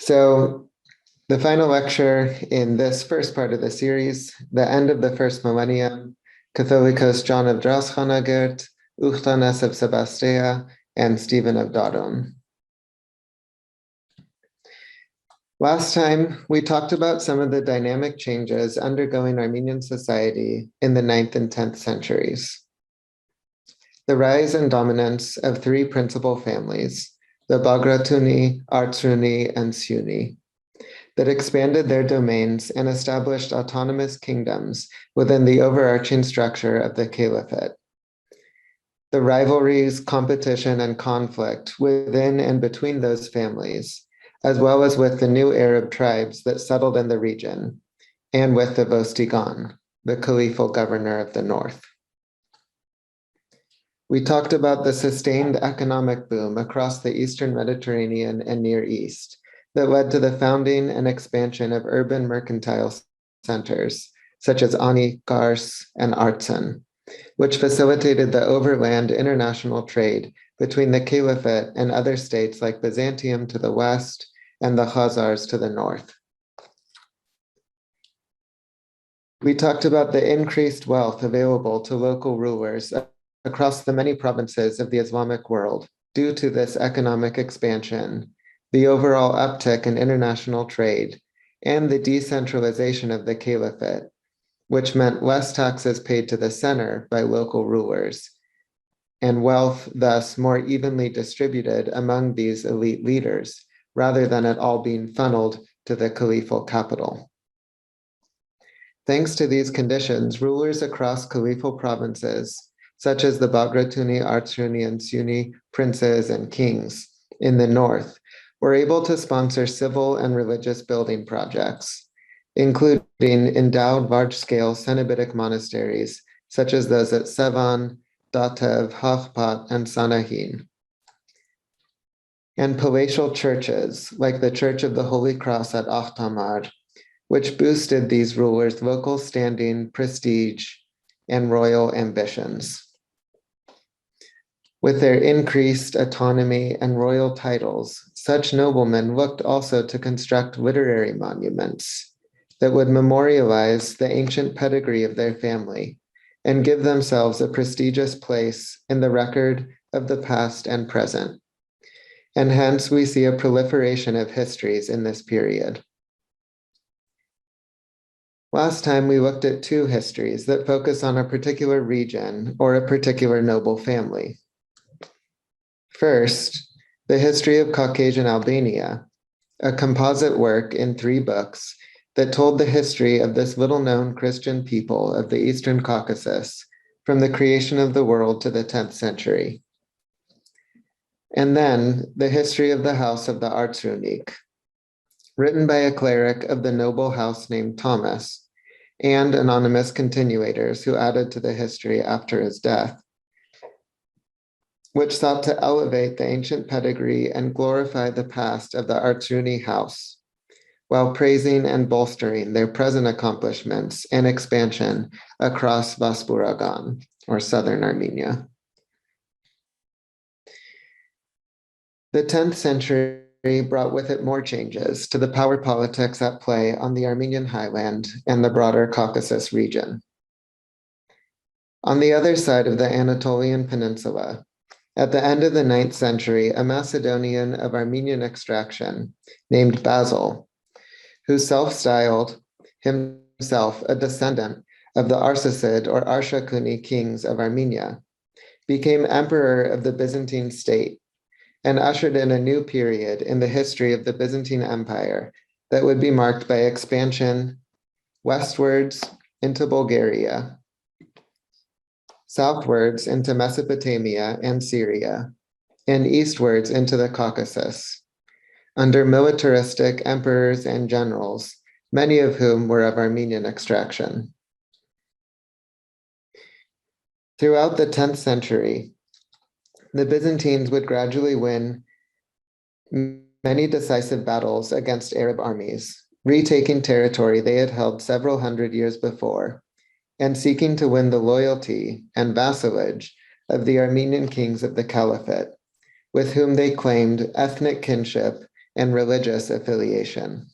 So the final lecture in this first part of the series, the end of the first millennium, Catholicos John of Droschanagert, Ukhtanes of Sebastea, and Stephen of Taron. Last time, we talked about some of the dynamic changes undergoing Armenian society in the 9th and 10th centuries. The rise and dominance of three principal families, the Bagratuni, Artsruni, and Siuni, that expanded their domains and established autonomous kingdoms within the overarching structure of the caliphate. The rivalries, competition, and conflict within and between those families, as well as with the new Arab tribes that settled in the region, and with the Vostigan, the caliphal governor of the north. We talked about the sustained economic boom across the Eastern Mediterranean and Near East that led to the founding and expansion of urban mercantile centers, such as Ani, Kars, and Artsan, which facilitated the overland international trade between the caliphate and other states like Byzantium to the west and the Khazars to the north. We talked about the increased wealth available to local rulers across the many provinces of the Islamic world due to this economic expansion, the overall uptick in international trade, and the decentralization of the caliphate, which meant less taxes paid to the center by local rulers, and wealth thus more evenly distributed among these elite leaders, rather than it all being funneled to the caliphal capital. Thanks to these conditions, rulers across caliphal provinces, such as the Bagratuni, Artsruni, and Siuni princes and kings in the north, were able to sponsor civil and religious building projects, including endowed large-scale Cenobitic monasteries, such as those at Sevan, Datev, Hafpat, and Sanahin, and palatial churches, like the Church of the Holy Cross at Akhtamar, which boosted these rulers' local standing, prestige, and royal ambitions. With their increased autonomy and royal titles, such noblemen looked also to construct literary monuments that would memorialize the ancient pedigree of their family and give themselves a prestigious place in the record of the past and present. And hence we see a proliferation of histories in this period. Last time we looked at two histories that focus on a particular region or a particular noble family. First, the history of Caucasian Albania, a composite work in 3 books that told the history of this little-known Christian people of the Eastern Caucasus from the creation of the world to the 10th century. And then the history of the house of the Artsrunik, written by a cleric of the noble house named Thomas, and anonymous continuators who added to the history after his death, which sought to elevate the ancient pedigree and glorify the past of the Artsruni house, while praising and bolstering their present accomplishments and expansion across Vaspuragan, or southern Armenia. The 10th century brought with it more changes to the power politics at play on the Armenian highland and the broader Caucasus region. On the other side of the Anatolian Peninsula, at the end of the 9th century, a Macedonian of Armenian extraction named Basil, who self-styled himself a descendant of the Arsacid or Arshakuni kings of Armenia, became emperor of the Byzantine state and ushered in a new period in the history of the Byzantine Empire that would be marked by expansion westwards into Bulgaria, southwards into Mesopotamia and Syria, and eastwards into the Caucasus, under militaristic emperors and generals, many of whom were of Armenian extraction. Throughout the 10th century, the Byzantines would gradually win many decisive battles against Arab armies, retaking territory they had held several hundred years before, and seeking to win the loyalty and vassalage of the Armenian kings of the Caliphate, with whom they claimed ethnic kinship and religious affiliation.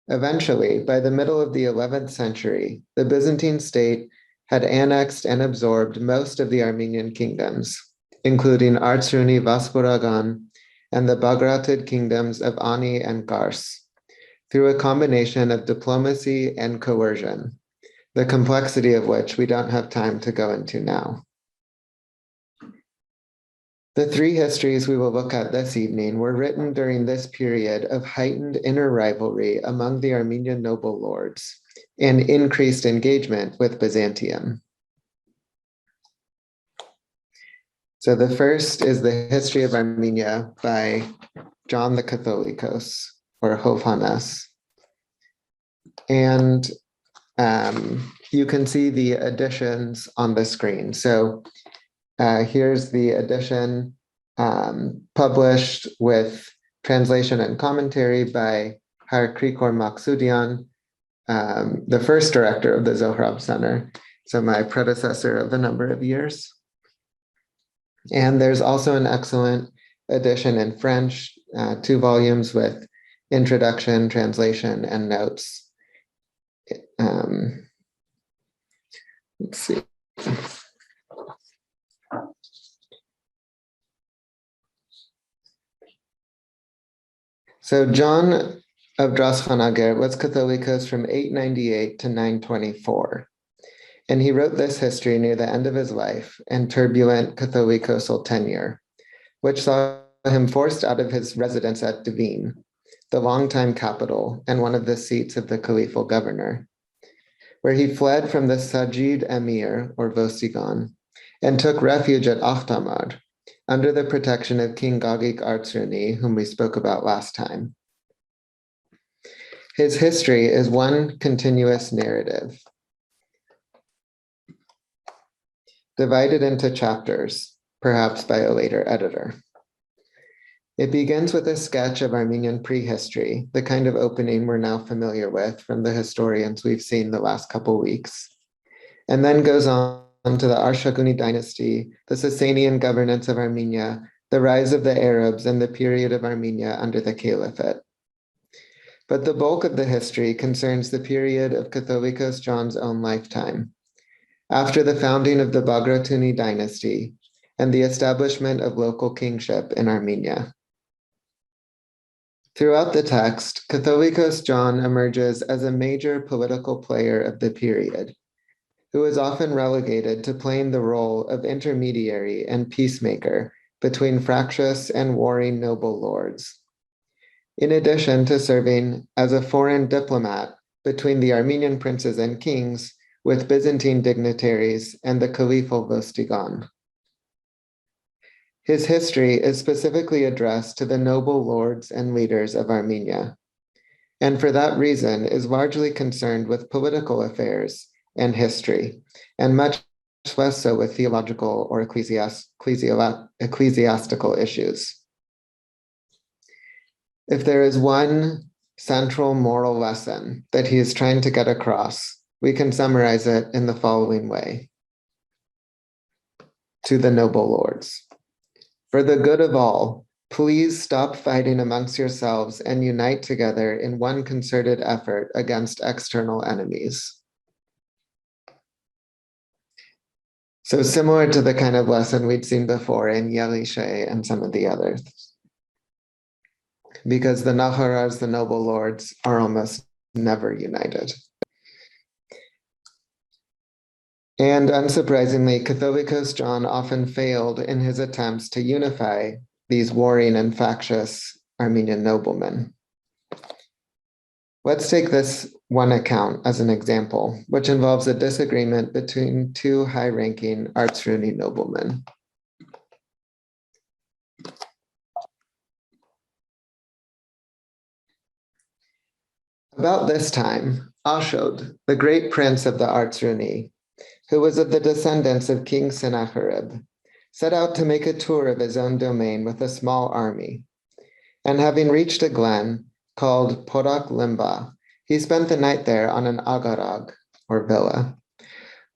Eventually, by the middle of the 11th century, the Byzantine state had annexed and absorbed most of the Armenian kingdoms, including Artsruni, Vaspuragan, and the Bagratid kingdoms of Ani and Kars, through a combination of diplomacy and coercion, the complexity of which we don't have time to go into now. The three histories we will look at this evening were written during this period of heightened inner rivalry among the Armenian noble lords and increased engagement with Byzantium. So the first is the History of Armenia by John the Catholicos, or Horomos. And you can see the editions on the screen. So here's the edition published with translation and commentary by Har Krikor Maksudian, the first director of the Zohrab Center, so my predecessor of a number of years. And there's also an excellent edition in French, 2 volumes with introduction, translation, and notes. Let's see. So John of Droskanager was Catholicos from 898 to 924. And he wrote this history near the end of his life and turbulent Catholicosal tenure, which saw him forced out of his residence at Divine, the longtime capital and one of the seats of the caliphal governor, where he fled from the Sajid Emir, or Vosigon, and took refuge at Akhtamar, under the protection of King Gagik Artsruni, whom we spoke about last time. His history is one continuous narrative, divided into chapters, perhaps by a later editor. It begins with a sketch of Armenian prehistory, the kind of opening we're now familiar with from the historians we've seen the last couple weeks, and then goes on to the Arshakuni dynasty, the Sasanian governance of Armenia, the rise of the Arabs, and the period of Armenia under the Caliphate. But the bulk of the history concerns the period of Catholicos John's own lifetime, after the founding of the Bagratuni dynasty and the establishment of local kingship in Armenia. Throughout the text, Catholicos John emerges as a major political player of the period, who is often relegated to playing the role of intermediary and peacemaker between fractious and warring noble lords, in addition to serving as a foreign diplomat between the Armenian princes and kings with Byzantine dignitaries and the Caliphal Vostigan. His history is specifically addressed to the noble lords and leaders of Armenia, and for that reason is largely concerned with political affairs and history, and much less so with theological or ecclesiastical issues. If there is one central moral lesson that he is trying to get across, we can summarize it in the following way. To the noble lords, for the good of all, please stop fighting amongst yourselves and unite together in one concerted effort against external enemies. So similar to the kind of lesson we'd seen before in Yelishe and some of the others. Because the Naharas, the noble lords, are almost never united. And unsurprisingly, Catholicos John often failed in his attempts to unify these warring and factious Armenian noblemen. Let's take this one account as an example, which involves a disagreement between 2 high-ranking Artsruni noblemen. About this time, Ashod, the great prince of the Artsruni, who was of the descendants of King Sennacherib, set out to make a tour of his own domain with a small army. And having reached a glen called Porak Limba, he spent the night there on an agarag, or villa,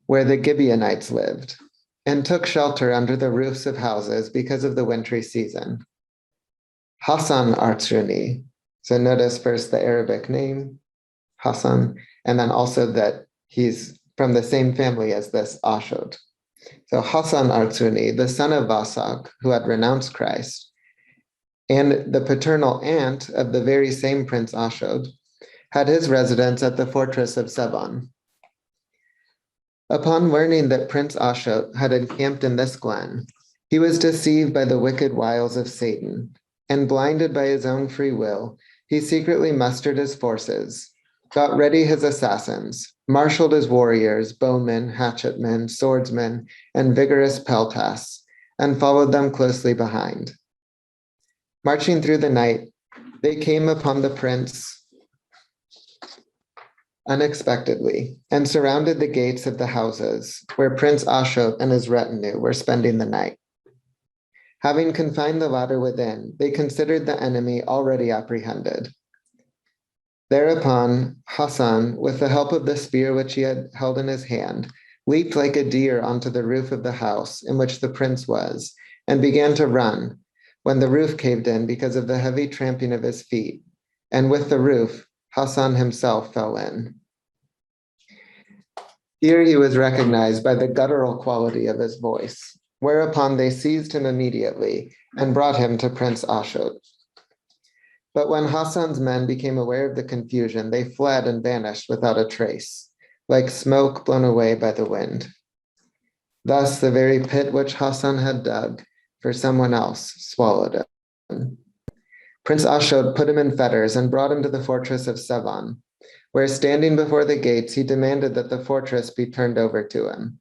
where the Gibeonites lived, and took shelter under the roofs of houses because of the wintry season. Hassan Artsruni. So notice first the Arabic name, Hassan, and then also that he's from the same family as this Ashod. So Hassan Artsruni, the son of Vasak, who had renounced Christ, and the paternal aunt of the very same Prince Ashod, had his residence at the fortress of Sevan. Upon learning that Prince Ashod had encamped in this glen, he was deceived by the wicked wiles of Satan, and blinded by his own free will, he secretly mustered his forces, got ready his assassins, marshaled his warriors, bowmen, hatchetmen, swordsmen, and vigorous peltasts, and followed them closely behind. Marching through the night, they came upon the prince unexpectedly and surrounded the gates of the houses where Prince Ashod and his retinue were spending the night. Having confined the latter within, they considered the enemy already apprehended. Thereupon, Hassan, with the help of the spear which he had held in his hand, leaped like a deer onto the roof of the house in which the prince was, and began to run, when the roof caved in because of the heavy tramping of his feet, and with the roof, Hassan himself fell in. Here he was recognized by the guttural quality of his voice, whereupon they seized him immediately and brought him to Prince Ashod. But when Hassan's men became aware of the confusion, they fled and vanished without a trace, like smoke blown away by the wind. Thus the very pit which Hassan had dug for someone else swallowed him. Prince Ashod put him in fetters and brought him to the fortress of Sevan, where standing before the gates, he demanded that the fortress be turned over to him.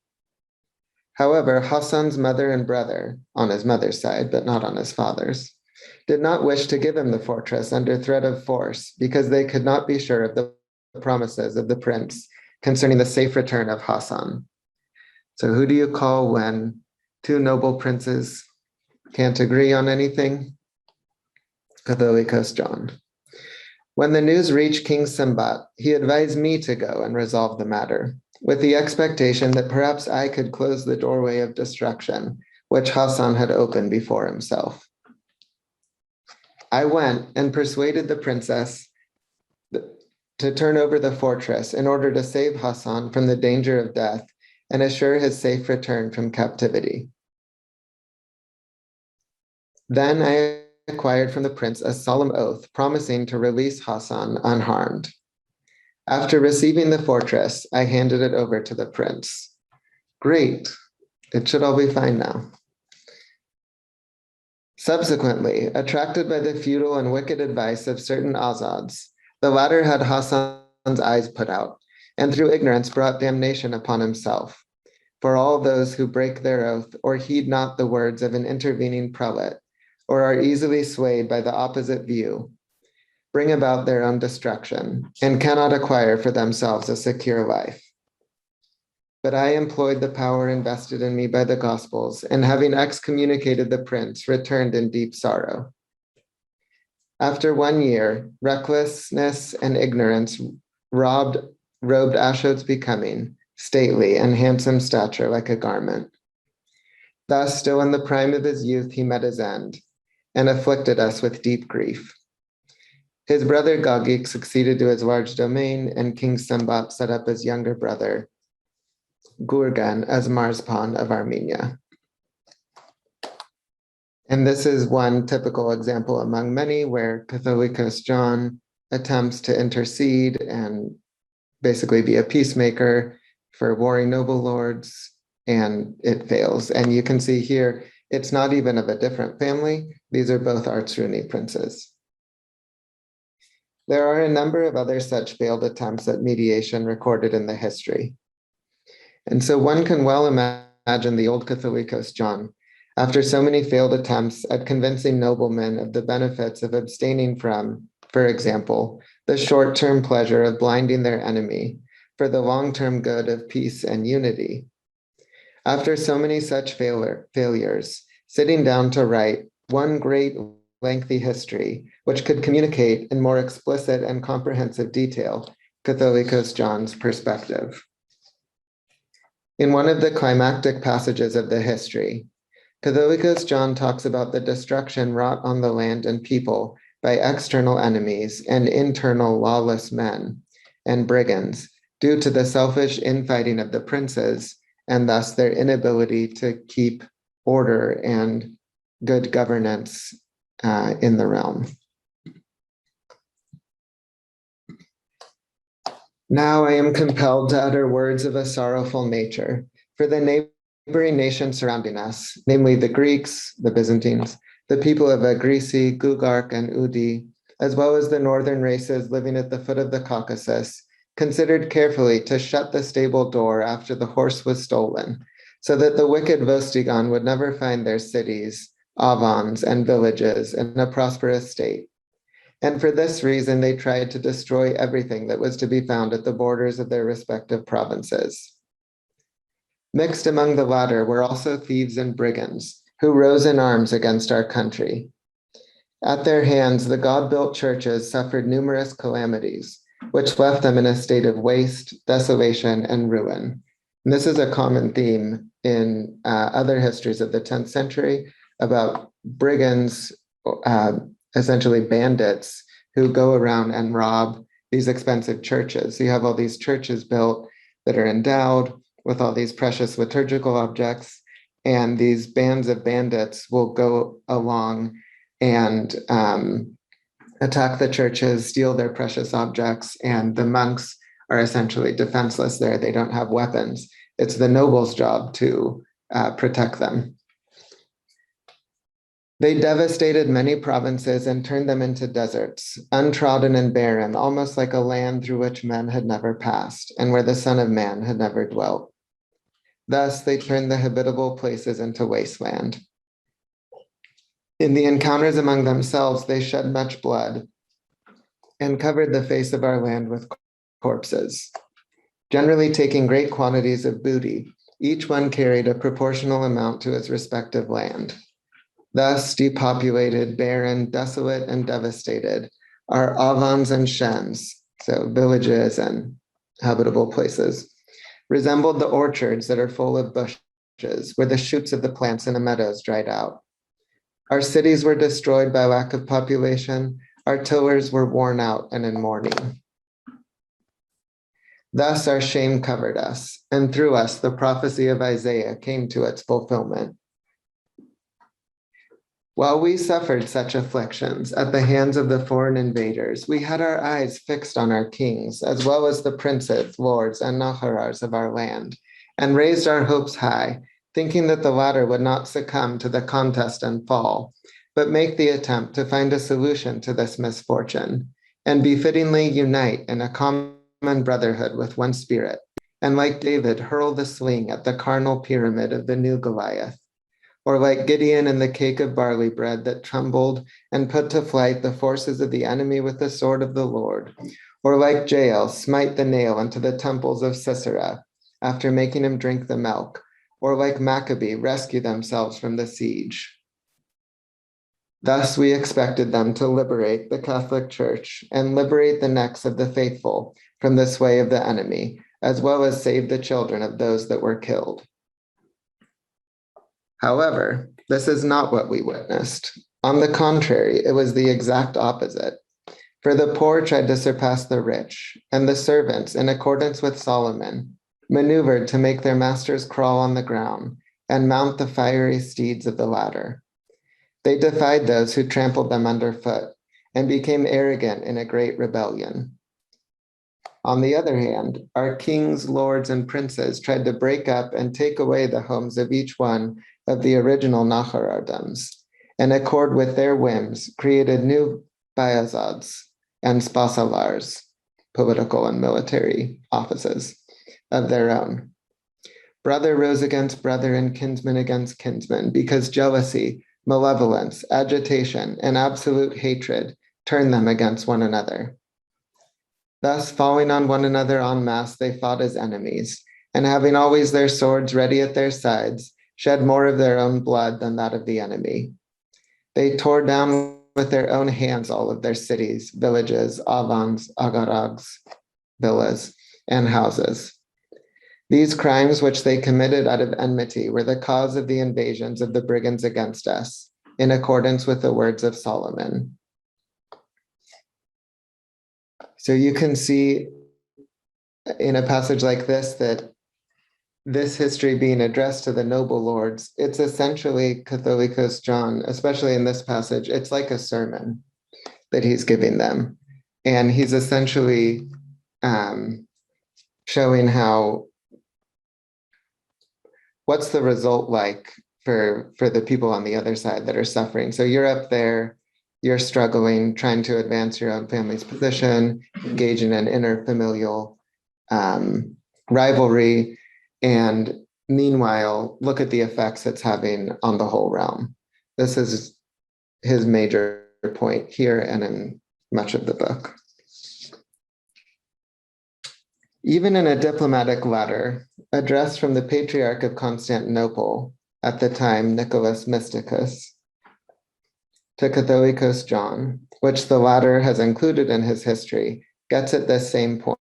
However, Hassan's mother and brother, on his mother's side, but not on his father's, did not wish to give him the fortress under threat of force because they could not be sure of the promises of the prince concerning the safe return of Hassan. So who do you call when two noble princes can't agree on anything? Catholicos John. When the news reached King Sambat, he advised me to go and resolve the matter, with the expectation that perhaps I could close the doorway of destruction, which Hassan had opened before himself. I went and persuaded the princess to turn over the fortress in order to save Hassan from the danger of death and assure his safe return from captivity. Then I acquired from the prince a solemn oath promising to release Hassan unharmed. After receiving the fortress, I handed it over to the prince. Great, it should all be fine now. Subsequently, attracted by the futile and wicked advice of certain Azads, the latter had Hassan's eyes put out, and through ignorance brought damnation upon himself. For all those who break their oath or heed not the words of an intervening prelate, or are easily swayed by the opposite view, bring about their own destruction, and cannot acquire for themselves a secure life. But I employed the power invested in me by the Gospels, and having excommunicated the prince, returned in deep sorrow. After 1 year, recklessness and ignorance robed Ashod's becoming, stately and handsome stature like a garment. Thus, still in the prime of his youth, he met his end, and afflicted us with deep grief. His brother Gagik succeeded to his large domain, and King Sambat set up his younger brother, Gurgan, as Marspan of Armenia. And this is one typical example among many where Catholicos John attempts to intercede and basically be a peacemaker for warring noble lords, and it fails. And you can see here, it's not even of a different family. These are both Artsruni princes. There are a number of other such failed attempts at mediation recorded in the history. And so one can well imagine the old Catholicos John, after so many failed attempts at convincing noblemen of the benefits of abstaining from, for example, the short-term pleasure of blinding their enemy for the long-term good of peace and unity. After so many such failures, sitting down to write one great lengthy history, which could communicate in more explicit and comprehensive detail Catholicos John's perspective. In one of the climactic passages of the history, Catholicos John talks about the destruction wrought on the land and people by external enemies and internal lawless men and brigands due to the selfish infighting of the princes and thus their inability to keep order and good governance in the realm. Now I am compelled to utter words of a sorrowful nature for the neighboring nations surrounding us, namely the Greeks, the Byzantines, the people of Agrisi, Gugark, and Udi, as well as the northern races living at the foot of the Caucasus, considered carefully to shut the stable door after the horse was stolen, so that the wicked Vostigan would never find their cities, avans, and villages in a prosperous state. And for this reason, they tried to destroy everything that was to be found at the borders of their respective provinces. Mixed among the latter were also thieves and brigands, who rose in arms against our country. At their hands, the God-built churches suffered numerous calamities, which left them in a state of waste, desolation, and ruin. And this is a common theme in other histories of the 10th century about brigands, essentially bandits, who go around and rob these expensive churches. So you have all these churches built that are endowed with all these precious liturgical objects, and these bands of bandits will go along and attack the churches, steal their precious objects, and the monks are essentially defenseless there. They don't have weapons. It's the noble's job to protect them. They devastated many provinces and turned them into deserts, untrodden and barren, almost like a land through which men had never passed, and where the Son of Man had never dwelt. Thus, they turned the habitable places into wasteland. In the encounters among themselves, they shed much blood and covered the face of our land with corpses. Generally taking great quantities of booty, each one carried a proportional amount to his respective land. Thus, depopulated, barren, desolate, and devastated are avans and shens, so villages and habitable places, resembled the orchards that are full of bushes, where the shoots of the plants in the meadows dried out. Our cities were destroyed by lack of population. Our tillers were worn out and in mourning. Thus our shame covered us, and through us the prophecy of Isaiah came to its fulfillment. While we suffered such afflictions at the hands of the foreign invaders, we had our eyes fixed on our kings, as well as the princes, lords, and naharars of our land, and raised our hopes high, thinking that the latter would not succumb to the contest and fall, but make the attempt to find a solution to this misfortune, and befittingly unite in a common brotherhood with one spirit, and like David, hurl the sling at the carnal pyramid of the new Goliath, or like Gideon in the cake of barley bread that trembled and put to flight the forces of the enemy with the sword of the Lord, or like Jael, smite the nail into the temples of Sisera after making him drink the milk, or like Maccabee, rescue themselves from the siege. Thus we expected them to liberate the Catholic Church and liberate the necks of the faithful from the sway of the enemy, as well as save the children of those that were killed. However, this is not what we witnessed. On the contrary, it was the exact opposite. For the poor tried to surpass the rich, and the servants, in accordance with Solomon, maneuvered to make their masters crawl on the ground and mount the fiery steeds of the latter. They defied those who trampled them underfoot and became arrogant in a great rebellion. On the other hand, our kings, lords, and princes tried to break up and take away the homes of each one of the original Naharardoms, in accord with their whims, created new Bayazads and Spasalars, political and military offices of their own. Brother rose against brother and kinsman against kinsman, because jealousy, malevolence, agitation, and absolute hatred turned them against one another. Thus, falling on one another en masse, they fought as enemies, and having always their swords ready at their sides, shed more of their own blood than that of the enemy. They tore down with their own hands all of their cities, villages, avans, agarags, villas, and houses. These crimes which they committed out of enmity were the cause of the invasions of the brigands against us, in accordance with the words of Solomon. So you can see in a passage like this that this history being addressed to the noble lords, it's essentially Catholicos John, especially in this passage, it's like a sermon that he's giving them. And he's essentially showing what's the result like for the people on the other side that are suffering. So you're up there, you're struggling, trying to advance your own family's position, engaging in interfamilial rivalry, and meanwhile, look at the effects it's having on the whole realm. This is his major point here and in much of the book. Even in a diplomatic letter addressed from the Patriarch of Constantinople, at the time Nicholas Mysticus, to Catholicos John, which the latter has included in his history, gets at this same point.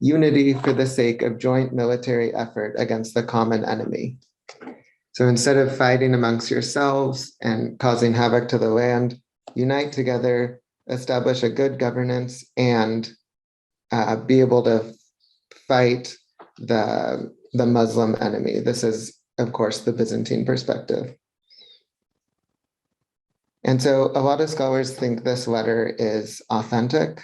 Unity for the sake of joint military effort against the common enemy. So instead of fighting amongst yourselves and causing havoc to the land, unite together, establish a good governance, and be able to fight the Muslim enemy. This is, of course, the Byzantine perspective. And so a lot of scholars think this letter is authentic.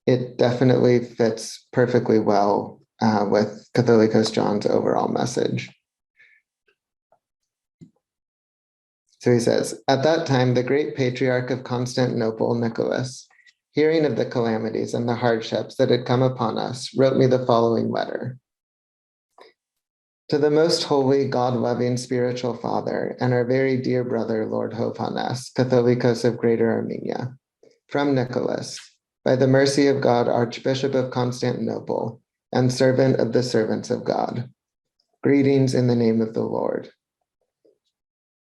It definitely fits perfectly well with Catholicos John's overall message. So he says, at that time, the great Patriarch of Constantinople, Nicholas, hearing of the calamities and the hardships that had come upon us, wrote me the following letter. To the most holy, God-loving spiritual father and our very dear brother, Lord Horomos, Catholicos of Greater Armenia, from Nicholas, by the mercy of God, Archbishop of Constantinople, and servant of the servants of God. Greetings in the name of the Lord.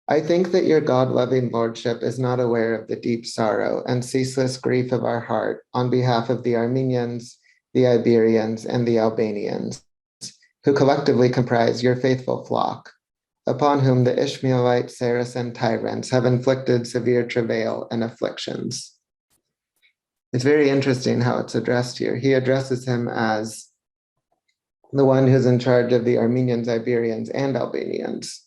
I think that your God-loving lordship is not aware of the deep sorrow and ceaseless grief of our heart on behalf of the Armenians, the Iberians, and the Albanians, who collectively comprise your faithful flock, upon whom the Ishmaelite Saracen tyrants have inflicted severe travail and afflictions. It's very interesting how it's addressed here. He addresses him as the one who's in charge of the Armenians, Iberians, and Albanians.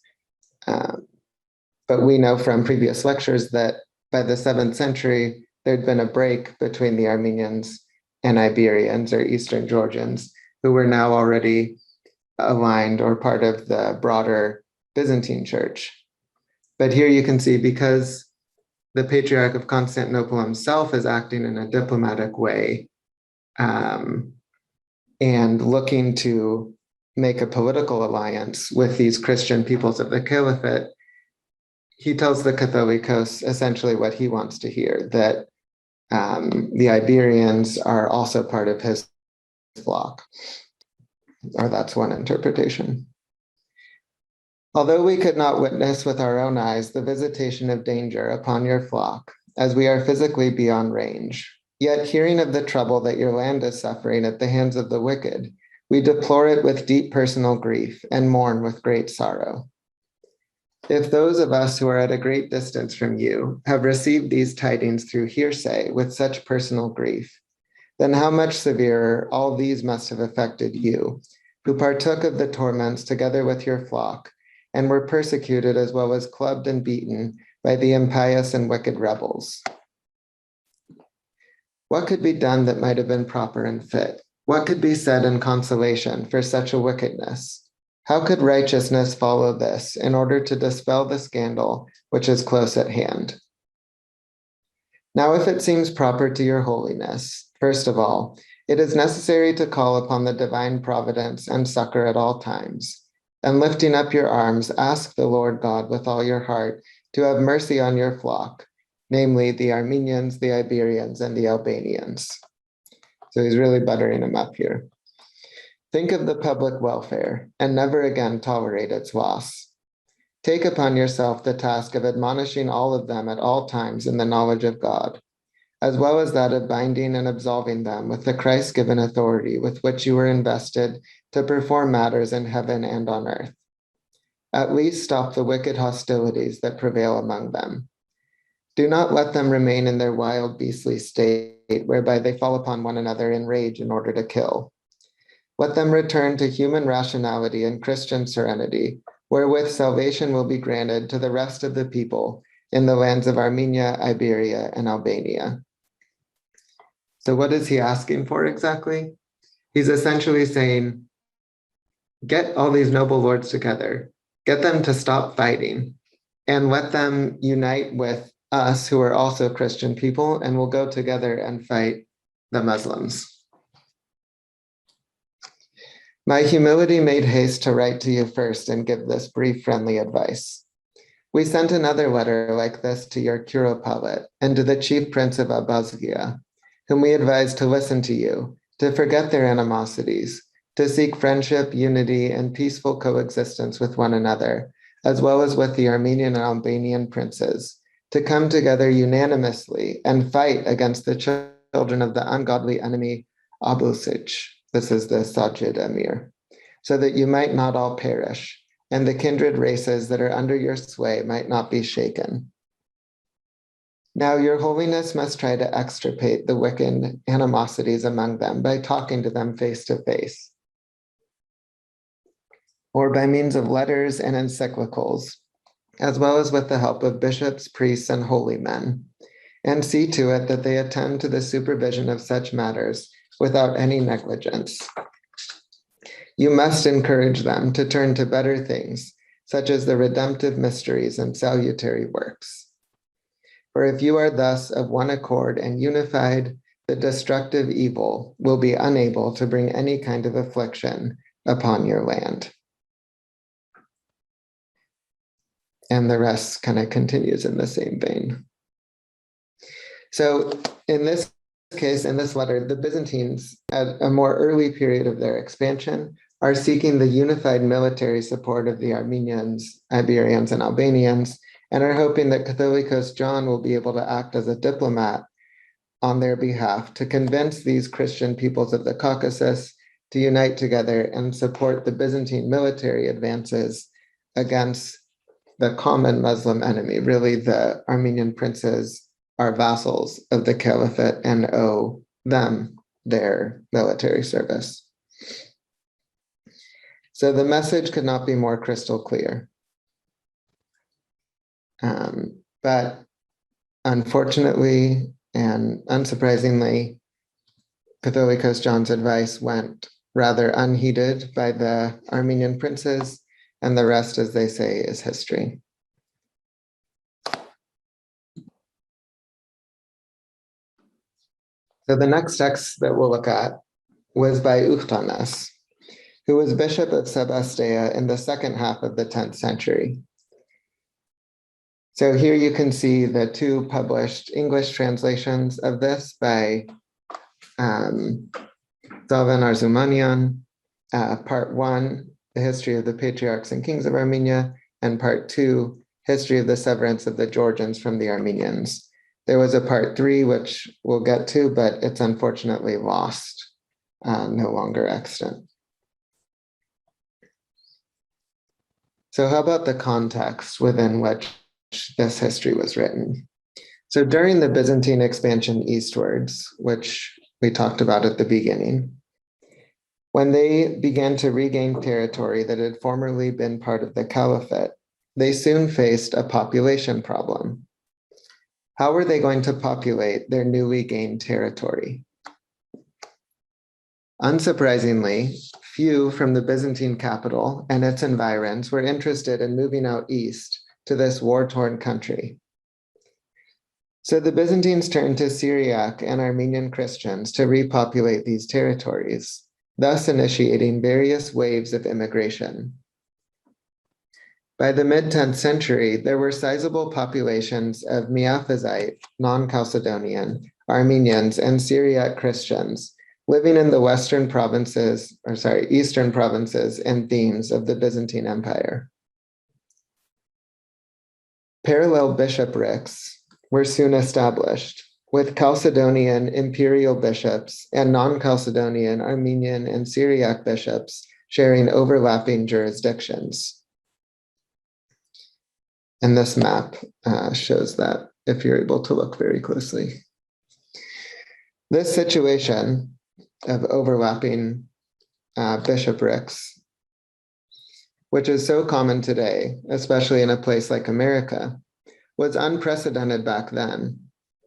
But we know from previous lectures that by the 7th century, there'd been a break between the Armenians and Iberians, or Eastern Georgians, who were now already aligned or part of the broader Byzantine church. But here you can see, because the Patriarch of Constantinople himself is acting in a diplomatic way and looking to make a political alliance with these Christian peoples of the Caliphate, he tells the Catholicos essentially what he wants to hear, that the Iberians are also part of his flock, or that's one interpretation. Although we could not witness with our own eyes the visitation of danger upon your flock, as we are physically beyond range, yet hearing of the trouble that your land is suffering at the hands of the wicked, we deplore it with deep personal grief and mourn with great sorrow. If those of us who are at a great distance from you have received these tidings through hearsay with such personal grief, then how much severer all these must have affected you, who partook of the torments together with your flock, and were persecuted as well as clubbed and beaten by the impious and wicked rebels. What could be done that might have been proper and fit? What could be said in consolation for such a wickedness? How could righteousness follow this in order to dispel the scandal which is close at hand? Now, if it seems proper to your holiness, first of all, it is necessary to call upon the divine providence and succor at all times, and lifting up your arms, ask the Lord God with all your heart to have mercy on your flock, namely the Armenians, the Iberians, and the Albanians. So he's really buttering them up here. Think of the public welfare and never again tolerate its loss. Take upon yourself the task of admonishing all of them at all times in the knowledge of God, as well as that of binding and absolving them with the Christ-given authority with which you were invested to perform matters in heaven and on earth. At least stop the wicked hostilities that prevail among them. Do not let them remain in their wild, beastly state, whereby they fall upon one another in rage in order to kill. Let them return to human rationality and Christian serenity, wherewith salvation will be granted to the rest of the people in the lands of Armenia, Iberia, and Albania. So what is he asking for exactly? He's essentially saying, get all these noble lords together, get them to stop fighting, and let them unite with us who are also Christian people, and we'll go together and fight the Muslims. My humility made haste to write to you first and give this brief friendly advice. We sent another letter like this to your Curopalate and to the chief prince of Abkhazia, whom we advised to listen to you, to forget their animosities, to seek friendship, unity, and peaceful coexistence with one another, as well as with the Armenian and Albanian princes, to come together unanimously and fight against the children of the ungodly enemy Abusich. This is the Sajid Emir, so that you might not all perish, and the kindred races that are under your sway might not be shaken. Now your holiness must try to extirpate the wicked animosities among them by talking to them face to face, or by means of letters and encyclicals, as well as with the help of bishops, priests, and holy men, and see to it that they attend to the supervision of such matters without any negligence. You must encourage them to turn to better things, such as the redemptive mysteries and salutary works. For if you are thus of one accord and unified, the destructive evil will be unable to bring any kind of affliction upon your land. And the rest kind of continues in the same vein. So in this case, in this letter, the Byzantines, at a more early period of their expansion, are seeking the unified military support of the Armenians, Iberians, and Albanians, and are hoping that Catholicos John will be able to act as a diplomat on their behalf to convince these Christian peoples of the Caucasus to unite together and support the Byzantine military advances against the common Muslim enemy. Really, the Armenian princes are vassals of the caliphate and owe them their military service. So the message could not be more crystal clear. But unfortunately and unsurprisingly, Catholicos John's advice went rather unheeded by the Armenian princes, and the rest, as they say, is history. So the next text that we'll look at was by Ukhtanes, who was bishop of Sebastia in the second half of the 10th century. So here you can see the two published English translations of this by Salvan Arzumanian, part 1, the history of the patriarchs and kings of Armenia, and part 2, history of the severance of the Georgians from the Armenians. There was a part 3, which we'll get to, but it's unfortunately lost, no longer extant. So how about the context within which this history was written? So during the Byzantine expansion eastwards, which we talked about at the beginning, when they began to regain territory that had formerly been part of the caliphate, they soon faced a population problem. How were they going to populate their newly gained territory? Unsurprisingly, few from the Byzantine capital and its environs were interested in moving out east to this war-torn country. So the Byzantines turned to Syriac and Armenian Christians to repopulate these territories, thus initiating various waves of immigration. By the mid-10th century, there were sizable populations of Miaphysite, non-Chalcedonian, Armenians, and Syriac Christians living in the eastern provinces and themes of the Byzantine Empire. Parallel bishoprics were soon established, with Chalcedonian imperial bishops and non-Chalcedonian Armenian and Syriac bishops sharing overlapping jurisdictions. And this map shows that if you're able to look very closely. This situation of overlapping bishoprics, which is so common today, especially in a place like America, was unprecedented back then.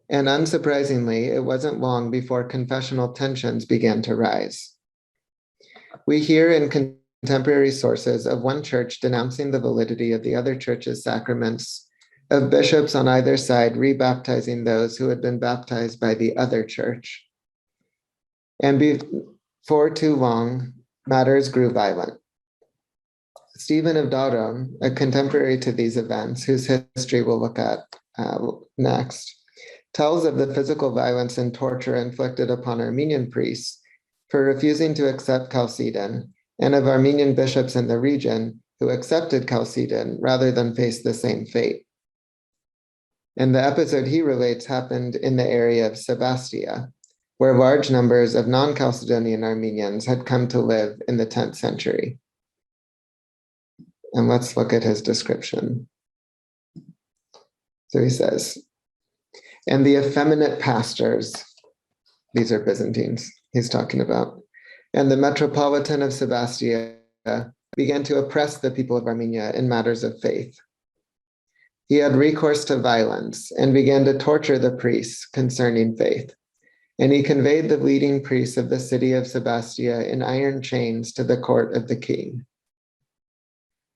And unsurprisingly, it wasn't long before confessional tensions began to rise. We hear in contemporary sources of one church denouncing the validity of the other church's sacraments, of bishops on either side rebaptizing those who had been baptized by the other church. And before too long, matters grew violent. Stephen of Taron, a contemporary to these events, whose history we'll look at next, tells of the physical violence and torture inflicted upon Armenian priests for refusing to accept Chalcedon, and of Armenian bishops in the region who accepted Chalcedon rather than face the same fate. And the episode he relates happened in the area of Sebastia, where large numbers of non-Chalcedonian Armenians had come to live in the 10th century. And let's look at his description. So he says, and the effeminate pastors, these are Byzantines he's talking about, and the metropolitan of Sebastia began to oppress the people of Armenia in matters of faith. He had recourse to violence and began to torture the priests concerning faith. And he conveyed the leading priests of the city of Sebastia in iron chains to the court of the king.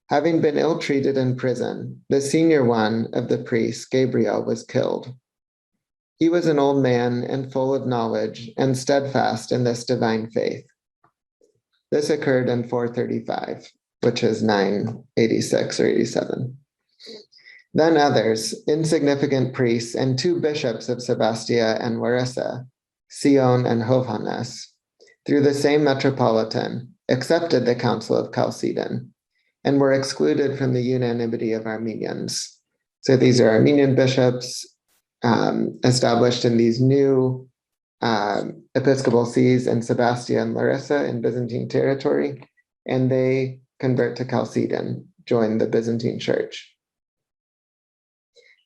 Having been ill-treated in prison, the senior one of the priests, Gabriel, was killed. He was an old man and full of knowledge and steadfast in this divine faith. This occurred in 435, which is 986 or 87. Then others, insignificant priests and two bishops of Sebastia and Larissa, Sion and Hovhannes, through the same metropolitan, accepted the Council of Chalcedon and were excluded from the unanimity of Armenians. So these are Armenian bishops established in these new episcopal sees in Sebastia and Larissa in Byzantine territory, and they convert to Chalcedon, join the Byzantine church.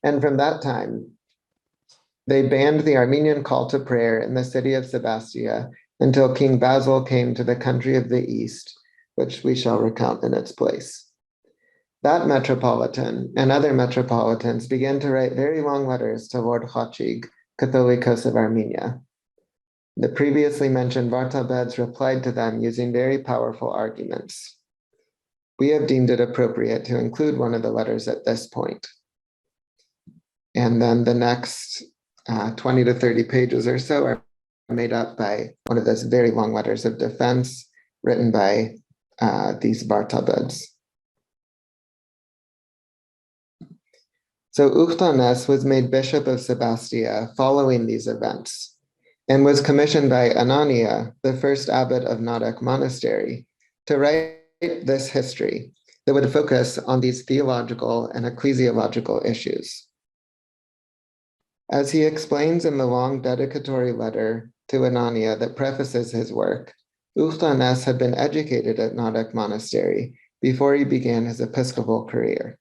And from that time, they banned the Armenian call to prayer in the city of Sebastia until King Basil came to the country of the East, which we shall recount in its place. That metropolitan and other metropolitans began to write very long letters to Lord Khlotzor, Catholicos of Armenia. The previously mentioned Vartabeds replied to them using very powerful arguments. We have deemed it appropriate to include one of the letters at this point. And then the next 20 to 30 pages or so are made up by one of those very long letters of defense written by these Vartabeds. So Ukhtanes was made bishop of Sebastia following these events and was commissioned by Anania, the first abbot of Nodek Monastery, to write this history that would focus on these theological and ecclesiological issues. As he explains in the long dedicatory letter to Anania that prefaces his work, Ukhtanes had been educated at Nodek Monastery before he began his episcopal career.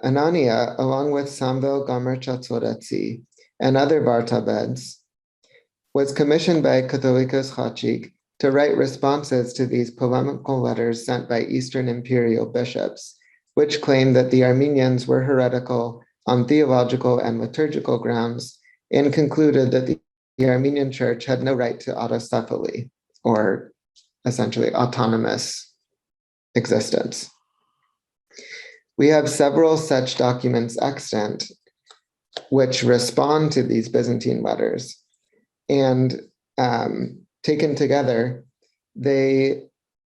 Anania, along with Samvel Gomer Chatsoretsi and other Vartabeds, was commissioned by Catholicos Khlotzor to write responses to these polemical letters sent by Eastern imperial bishops, which claimed that the Armenians were heretical on theological and liturgical grounds, and concluded that the Armenian Church had no right to autocephaly, or essentially autonomous existence. We have several such documents extant which respond to these Byzantine letters, and taken together, they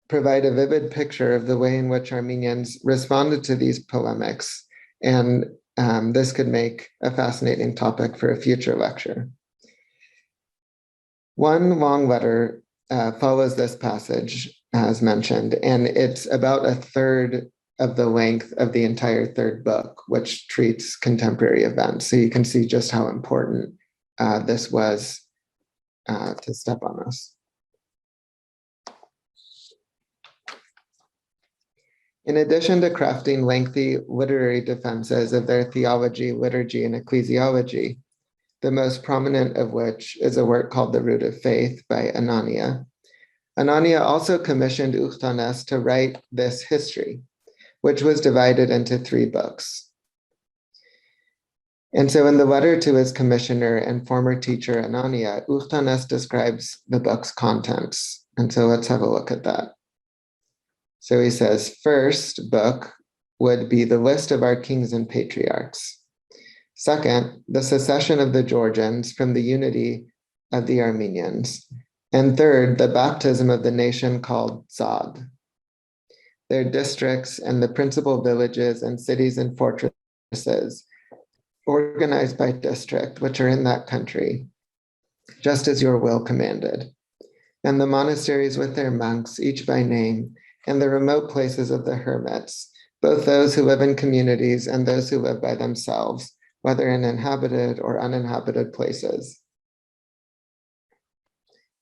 provide a vivid picture of the way in which Armenians responded to these polemics, and this could make a fascinating topic for a future lecture. One long letter follows this passage, as mentioned, and it's about a third of the length of the entire third book, which treats contemporary events. So you can see just how important this was to Stepanos. In addition to crafting lengthy literary defenses of their theology, liturgy, and ecclesiology, the most prominent of which is a work called The Root of Faith by Anania. Anania also commissioned Ukhtanes to write this history, which was divided into 3 books. And so in the letter to his commissioner and former teacher Anania, Ukhtanes describes the book's contents. And so let's have a look at that. So he says, first book would be the list of our kings and patriarchs. Second, the secession of the Georgians from the unity of the Armenians. And third, the baptism of the nation called Zad, their districts and the principal villages and cities and fortresses, organized by district, which are in that country, just as your will commanded. And the monasteries with their monks, each by name, and the remote places of the hermits, both those who live in communities and those who live by themselves, whether in inhabited or uninhabited places,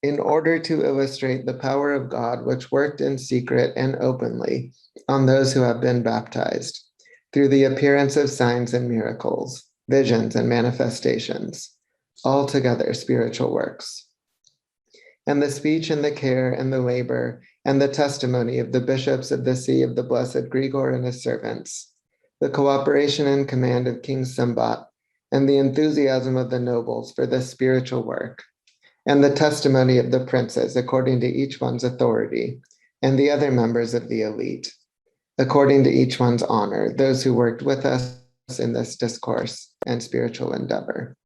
in order to illustrate the power of God, which worked in secret and openly on those who have been baptized, through the appearance of signs and miracles, visions and manifestations, altogether spiritual works. And the speech and the care and the labor and the testimony of the bishops of the see of the blessed Grigor and his servants, the cooperation and command of King Sambat, and the enthusiasm of the nobles for this spiritual work, and the testimony of the princes according to each one's authority, and the other members of the elite, according to each one's honor, those who worked with us in this discourse and spiritual endeavor.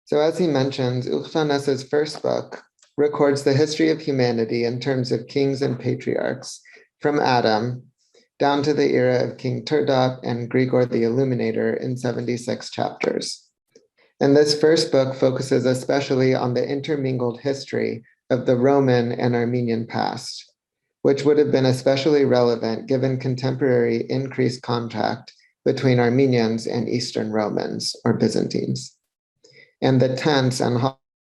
So as he mentions, Ukhtanes' first book records the history of humanity in terms of kings and patriarchs, from Adam down to the era of King Turdap and Grigor the Illuminator in 76 chapters. And this first book focuses especially on the intermingled history of the Roman and Armenian past, which would have been especially relevant given contemporary increased contact between Armenians and Eastern Romans or Byzantines, and the tense and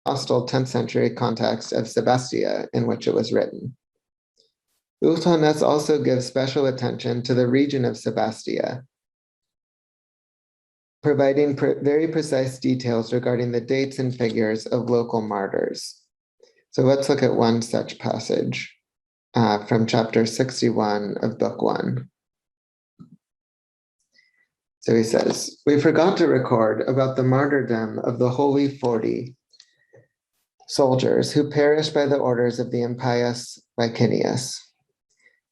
hostile 10th century context of Sebastia in which it was written. Ukhtanes also gives special attention to the region of Sebastia, providing very precise details regarding the dates and figures of local martyrs. So let's look at one such passage from chapter 61 of book 1. So he says, we forgot to record about the martyrdom of the holy 40 soldiers who perished by the orders of the impious Vicinius.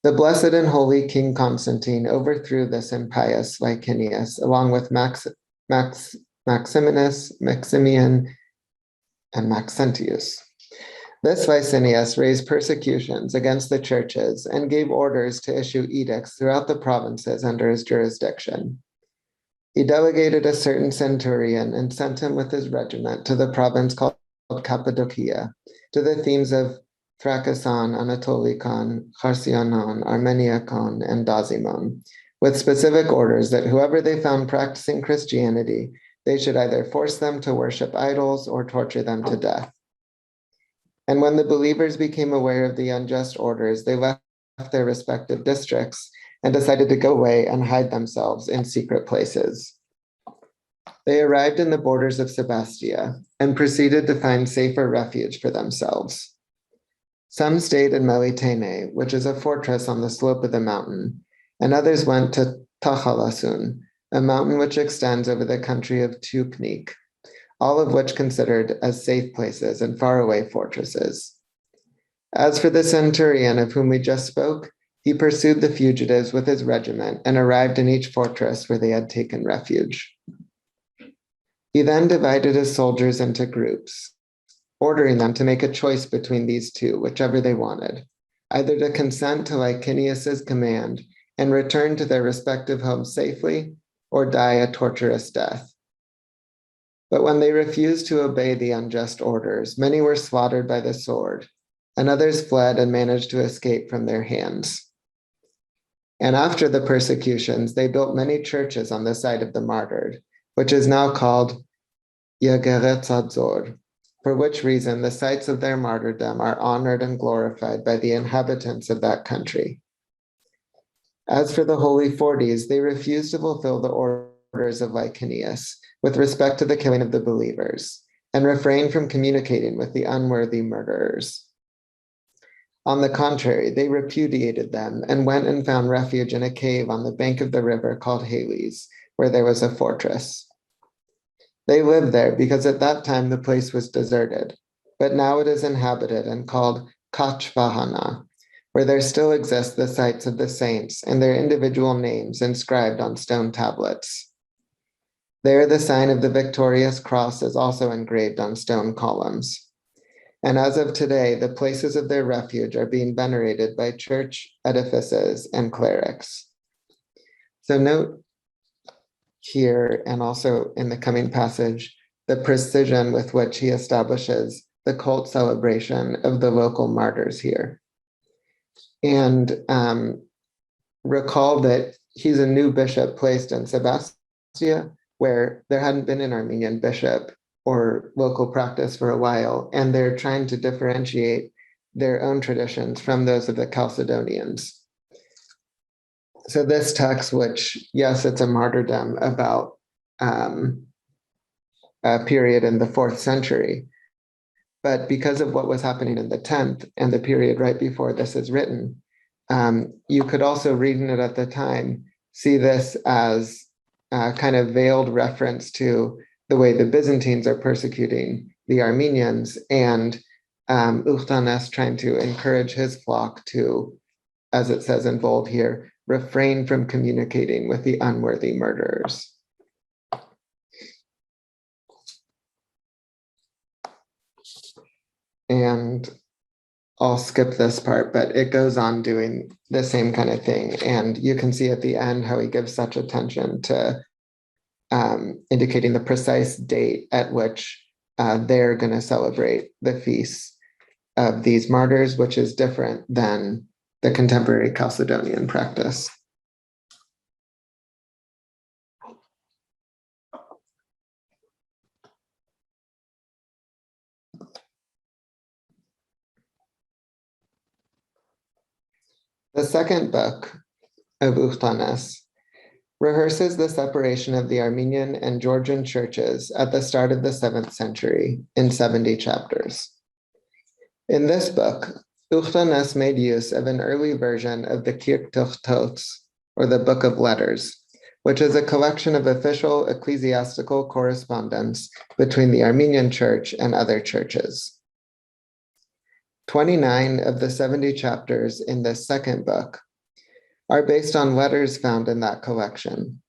The blessed and holy King Constantine overthrew this impious Vicinius along with Maximinus, Maximian, and Maxentius. This Vicinius raised persecutions against the churches and gave orders to issue edicts throughout the provinces under his jurisdiction. He delegated a certain centurion and sent him with his regiment to the province called Cappadocia, to the themes of Thracasan, Anatolikon, Kharsionon, Armeniakon, and Dazimon, with specific orders that whoever they found practicing Christianity, they should either force them to worship idols or torture them to death. And when the believers became aware of the unjust orders, they left their respective districts and decided to go away and hide themselves in secret places. They arrived in the borders of Sebastia and proceeded to find safer refuge for themselves. Some stayed in Melitene, which is a fortress on the slope of the mountain, and others went to Takhalasun, a mountain which extends over the country of Tuknik, all of which considered as safe places and faraway fortresses. As for the centurion of whom we just spoke, he pursued the fugitives with his regiment and arrived in each fortress where they had taken refuge. He then divided his soldiers into groups, ordering them to make a choice between these two, whichever they wanted, either to consent to Licinius's command and return to their respective homes safely, or die a torturous death. But when they refused to obey the unjust orders, many were slaughtered by the sword, and others fled and managed to escape from their hands. And after the persecutions, they built many churches on the site of the martyred, which is now called Khlotzor, for which reason the sites of their martyrdom are honored and glorified by the inhabitants of that country. As for the Holy Forties, they refused to fulfill the orders of Vicinius with respect to the killing of the believers, and refrained from communicating with the unworthy murderers. On the contrary, they repudiated them and went and found refuge in a cave on the bank of the river called Hales, where there was a fortress. They lived there because at that time the place was deserted, but now it is inhabited and called Kachvahana, where there still exist the sites of the saints and their individual names inscribed on stone tablets. There the sign of the victorious cross is also engraved on stone columns. And as of today, the places of their refuge are being venerated by church edifices and clerics. So note here, and also in the coming passage, the precision with which he establishes the cult celebration of the local martyrs here. And recall that he's a new bishop placed in Sebastia, where there hadn't been an Armenian bishop or local practice for a while, and they're trying to differentiate their own traditions from those of the Chalcedonians. So this text, which, yes, it's a martyrdom about a period in the 4th century, but because of what was happening in the 10th and the period right before this is written, you could also, reading it at the time, see this as a kind of veiled reference to the way the Byzantines are persecuting the Armenians, and Ukhtanes trying to encourage his flock to, as it says in bold here, refrain from communicating with the unworthy murderers. And I'll skip this part, but it goes on doing the same kind of thing. And you can see at the end how he gives such attention to indicating the precise date at which they're going to celebrate the feasts of these martyrs, which is different than the contemporary Chalcedonian practice. The second book of Ukhtanes rehearses the separation of the Armenian and Georgian churches at the start of the 7th century in 70 chapters. In this book, Ukhtanes made use of an early version of the Kirktochtos, or the Book of Letters, which is a collection of official ecclesiastical correspondence between the Armenian Church and other churches. 29 of the 70 chapters in this second book are based on letters found in that collection.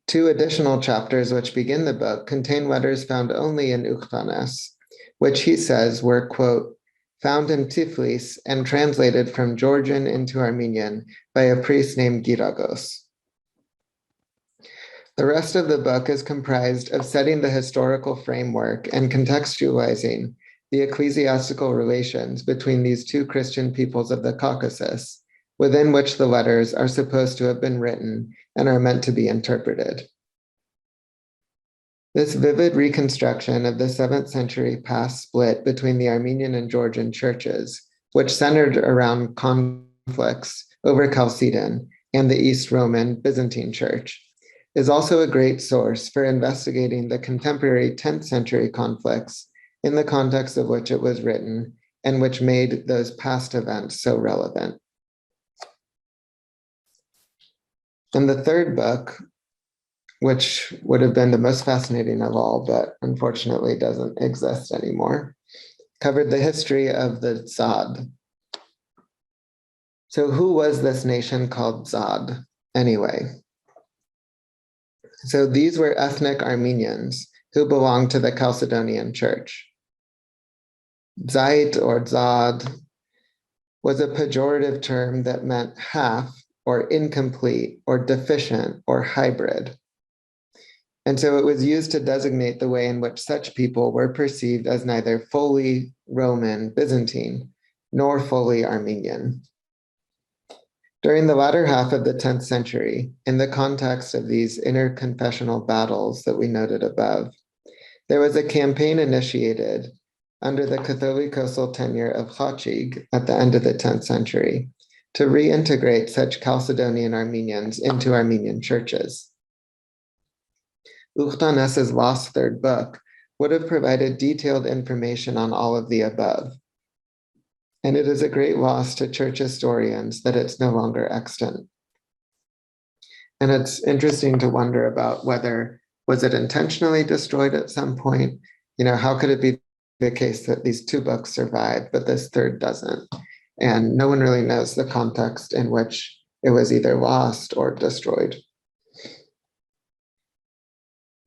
2 additional chapters which begin the book contain letters found only in Ukhtanes, which he says were, quote, found in Tiflis and translated from Georgian into Armenian by a priest named Giragos. The rest of the book is comprised of setting the historical framework and contextualizing the ecclesiastical relations between these 2 Christian peoples of the Caucasus, within which the letters are supposed to have been written and are meant to be interpreted. This vivid reconstruction of the 7th century past split between the Armenian and Georgian churches, which centered around conflicts over Chalcedon and the East Roman Byzantine Church, is also a great source for investigating the contemporary 10th century conflicts in the context of which it was written and which made those past events so relevant. And the third book, which would have been the most fascinating of all, but unfortunately doesn't exist anymore, covered the history of the Zad. So who was this nation called Zad anyway? So these were ethnic Armenians who belonged to the Chalcedonian Church. Zait or Zad was a pejorative term that meant half or incomplete or deficient or hybrid. And so it was used to designate the way in which such people were perceived as neither fully Roman Byzantine nor fully Armenian. During the latter half of the 10th century, in the context of these interconfessional battles that we noted above, there was a campaign initiated under the Catholicosal tenure of Khlotzor at the end of the 10th century to reintegrate such Chalcedonian Armenians into Armenian churches. Ukhtanes' lost third book would have provided detailed information on all of the above. And it is a great loss to church historians that it's no longer extant. And it's interesting to wonder about whether, was it intentionally destroyed at some point? How could it be the case that these two books survive, but this third doesn't? And no one really knows the context in which it was either lost or destroyed.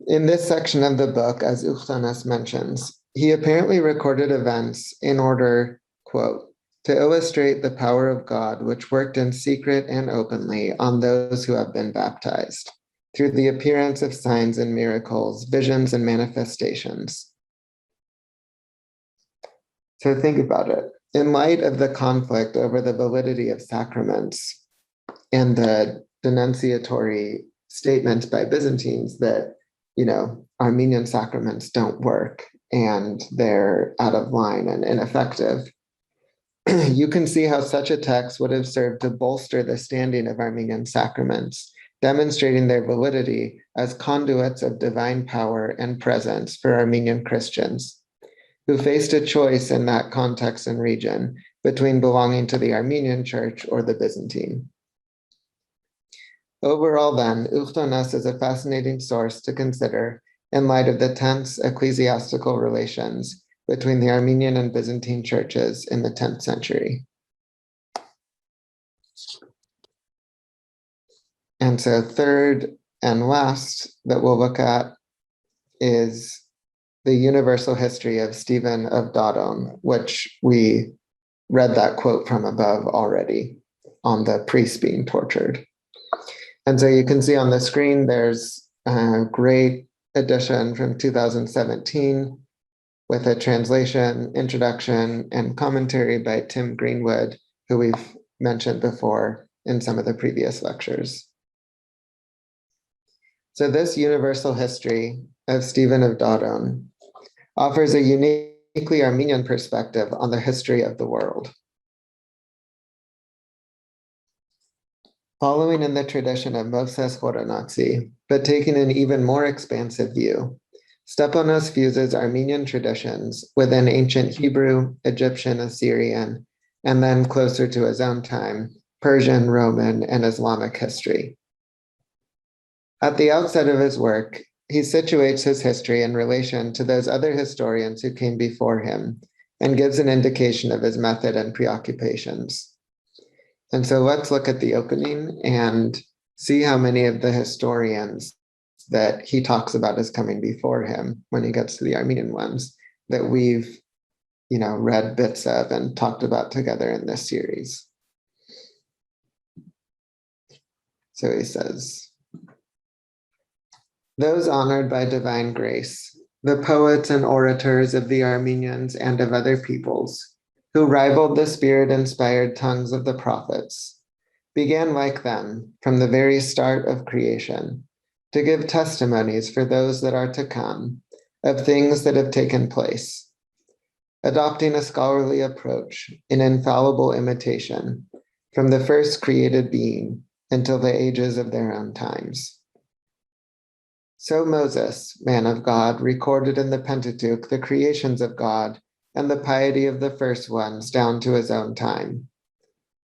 In this section of the book, as Ukhtanes mentions, he apparently recorded events in order, quote, to illustrate the power of God which worked in secret and openly on those who have been baptized, through the appearance of signs and miracles, visions and manifestations. So think about it. In light of the conflict over the validity of sacraments and the denunciatory statements by Byzantines that Armenian sacraments don't work and they're out of line and ineffective, you can see how such a text would have served to bolster the standing of Armenian sacraments, demonstrating their validity as conduits of divine power and presence for Armenian Christians, who faced a choice in that context and region between belonging to the Armenian Church or the Byzantine. Overall, then, Ukhtanes is a fascinating source to consider in light of the tense ecclesiastical relations between the Armenian and Byzantine churches in the 10th century. And so third and last that we'll look at is the universal history of Stephen of Taron, which we read that quote from above already on the priests being tortured. And so you can see on the screen, there's a great edition from 2017 with a translation, introduction, and commentary by Tim Greenwood, who we've mentioned before in some of the previous lectures. So this universal history of Stephen of Taron offers a uniquely Armenian perspective on the history of the world. Following in the tradition of Moses Horomos, but taking an even more expansive view, Stepanos fuses Armenian traditions within ancient Hebrew, Egyptian, Assyrian, and then closer to his own time, Persian, Roman, and Islamic history. At the outset of his work, he situates his history in relation to those other historians who came before him and gives an indication of his method and preoccupations. And so let's look at the opening and see how many of the historians that he talks about as coming before him when he gets to the Armenian ones that we've, read bits of and talked about together in this series. So he says, those honored by divine grace, the poets and orators of the Armenians and of other peoples, who rivaled the spirit-inspired tongues of the prophets, began like them from the very start of creation to give testimonies for those that are to come of things that have taken place, adopting a scholarly approach in infallible imitation from the first created being until the ages of their own times. So Moses, man of God, recorded in the Pentateuch the creations of God and the piety of the first ones down to his own time.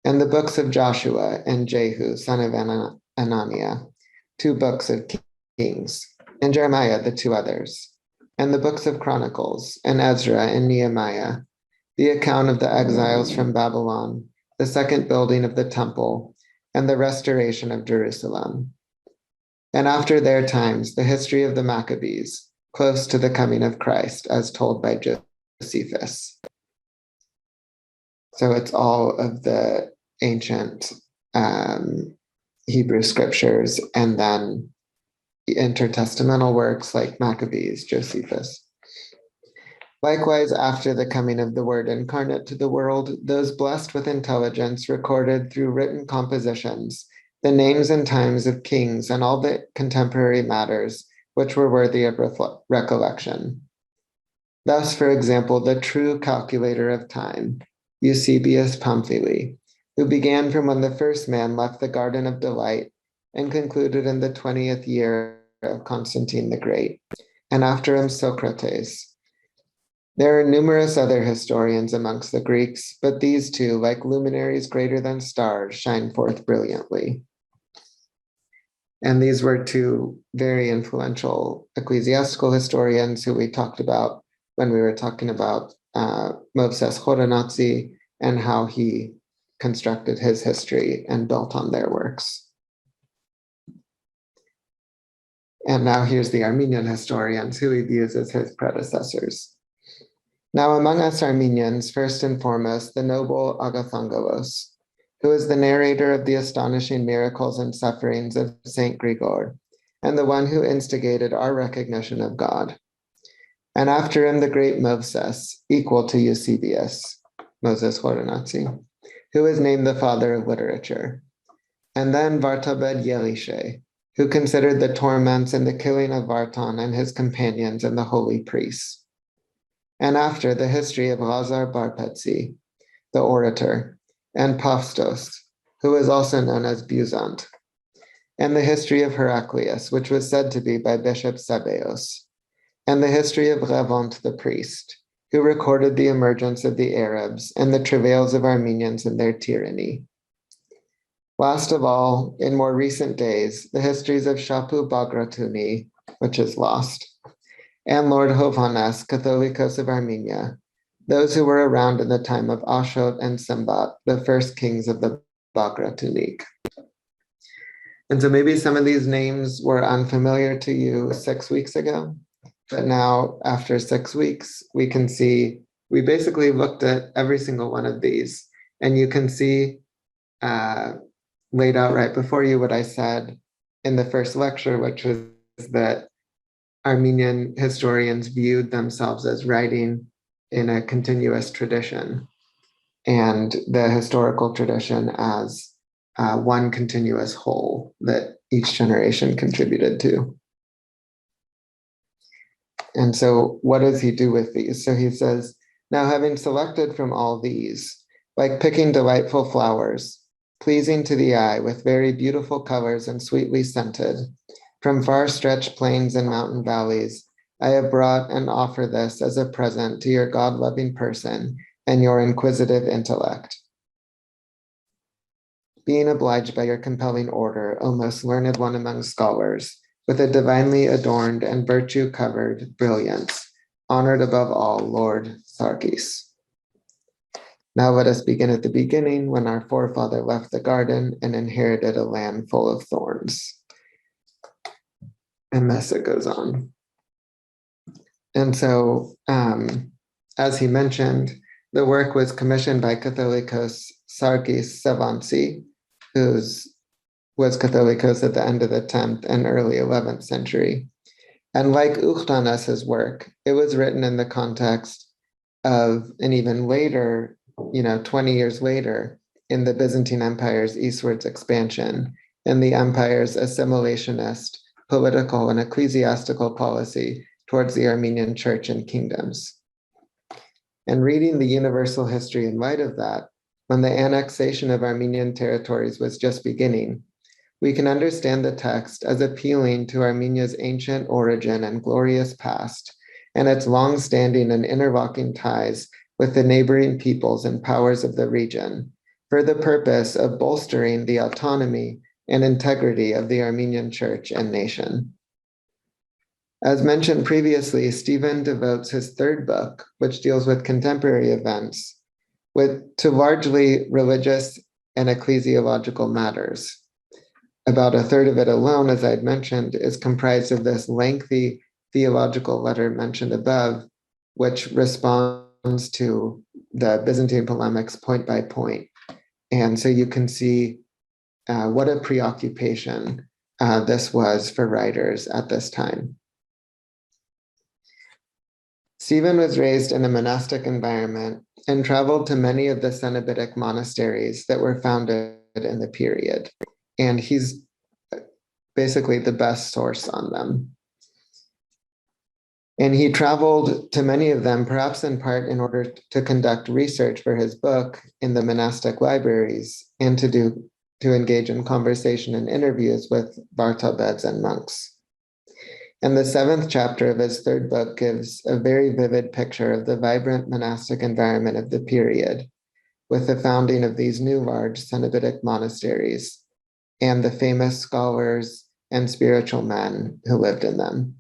And the books of Joshua and Jehu, son of Anania, 2 books of Kings, and Jeremiah, the 2 others, and the books of Chronicles, and Ezra and Nehemiah, the account of the exiles from Babylon, the second building of the temple, and the restoration of Jerusalem. And after their times, the history of the Maccabees, close to the coming of Christ, as told by Josephus. So it's all of the ancient Hebrew scriptures and then intertestamental works like Maccabees, Josephus. Likewise, after the coming of the Word incarnate to the world, those blessed with intelligence recorded through written compositions the names and times of kings and all the contemporary matters which were worthy of recollection. Thus, for example, the true calculator of time, Eusebius Pamphili, who began from when the first man left the Garden of Delight and concluded in the 20th year of Constantine the Great, and after him Socrates. There are numerous other historians amongst the Greeks, but these two, like luminaries greater than stars, shine forth brilliantly. And these were two very influential ecclesiastical historians who we talked about when we were talking about Moses Horomos and how he constructed his history and built on their works. And now here's the Armenian historians who he views as his predecessors. Now among us Armenians, first and foremost, the noble Agathangelos, who is the narrator of the astonishing miracles and sufferings of Saint Grigor, and the one who instigated our recognition of God. And after him, the great Moses, equal to Eusebius, Moses Horomos, who is named the father of literature. And then Vartabed Yelishe, who considered the torments and the killing of Vartan and his companions and the holy priests. And after, the history of Lazar Barpetsi, the orator, and Pafstos, who is also known as Buzant, and the history of Heraclius, which was said to be by Bishop Sabeos, and the history of Revont the priest, who recorded the emergence of the Arabs and the travails of Armenians in their tyranny. Last of all, in more recent days, the histories of Shapu Bagratuni, which is lost, and Lord Hovhannes, Catholicos of Armenia, those who were around in the time of Ashod and Sembat, the first kings of the Bagratunik. And so maybe some of these names were unfamiliar to you 6 weeks ago, but now after 6 weeks, we can see, we basically looked at every single one of these, and you can see laid out right before you what I said in the first lecture, which was that Armenian historians viewed themselves as writing in a continuous tradition, and the historical tradition as one continuous whole that each generation contributed to. And so what does he do with these? So he says, now having selected from all these, like picking delightful flowers, pleasing to the eye with very beautiful colors and sweetly scented, from far-stretched plains and mountain valleys, I have brought and offer this as a present to your God-loving person and your inquisitive intellect. Being obliged by your compelling order, O most learned one among scholars, with a divinely adorned and virtue-covered brilliance, honored above all, Lord Sarkis. Now let us begin at the beginning, when our forefather left the garden and inherited a land full of thorns. And thus it goes on. And so, as he mentioned, the work was commissioned by Catholicos Sarkis Savansi, who was Catholicos at the end of the 10th and early 11th century. And like Ukhtanes' work, it was written in the context of an even later, 20 years later, in the Byzantine Empire's eastwards expansion and the empire's assimilationist political and ecclesiastical policy towards the Armenian church and kingdoms. And reading the universal history in light of that, when the annexation of Armenian territories was just beginning, we can understand the text as appealing to Armenia's ancient origin and glorious past, and its long-standing and interlocking ties with the neighboring peoples and powers of the region, for the purpose of bolstering the autonomy and integrity of the Armenian church and nation. As mentioned previously, Stephen devotes his third book, which deals with contemporary events, to largely religious and ecclesiological matters. About a third of it alone, as I'd mentioned, is comprised of this lengthy theological letter mentioned above, which responds to the Byzantine polemics point by point. And so you can see what a preoccupation this was for writers at this time. Stephen was raised in a monastic environment and traveled to many of the Cenobitic monasteries that were founded in the period. And he's basically the best source on them. And he traveled to many of them, perhaps in part in order to conduct research for his book in the monastic libraries and to engage in conversation and interviews with Bartolbeds and monks. And the 7th chapter of his 3rd book gives a very vivid picture of the vibrant monastic environment of the period, with the founding of these new large Cenobitic monasteries and the famous scholars and spiritual men who lived in them.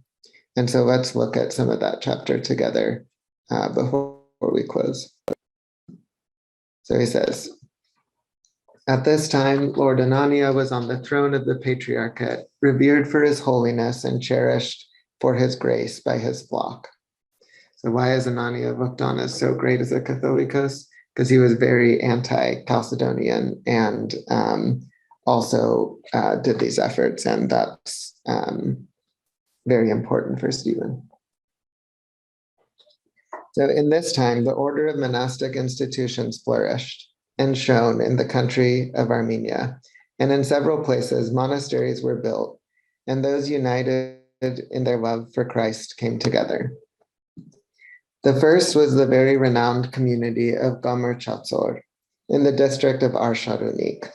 And so let's look at some of that chapter together before we close. So he says, at this time, Lord Anania was on the throne of the Patriarchate, revered for his holiness and cherished for his grace by his flock. So why is Anania looked on as so great as a Catholicos? Because he was very anti-Chalcedonian and also did these efforts, and that's very important for Stephen. So in this time, the order of monastic institutions flourished and shone in the country of Armenia. And in several places, monasteries were built, and those united in their love for Christ came together. The first was the very renowned community of Khlotzor in the district of Ashod.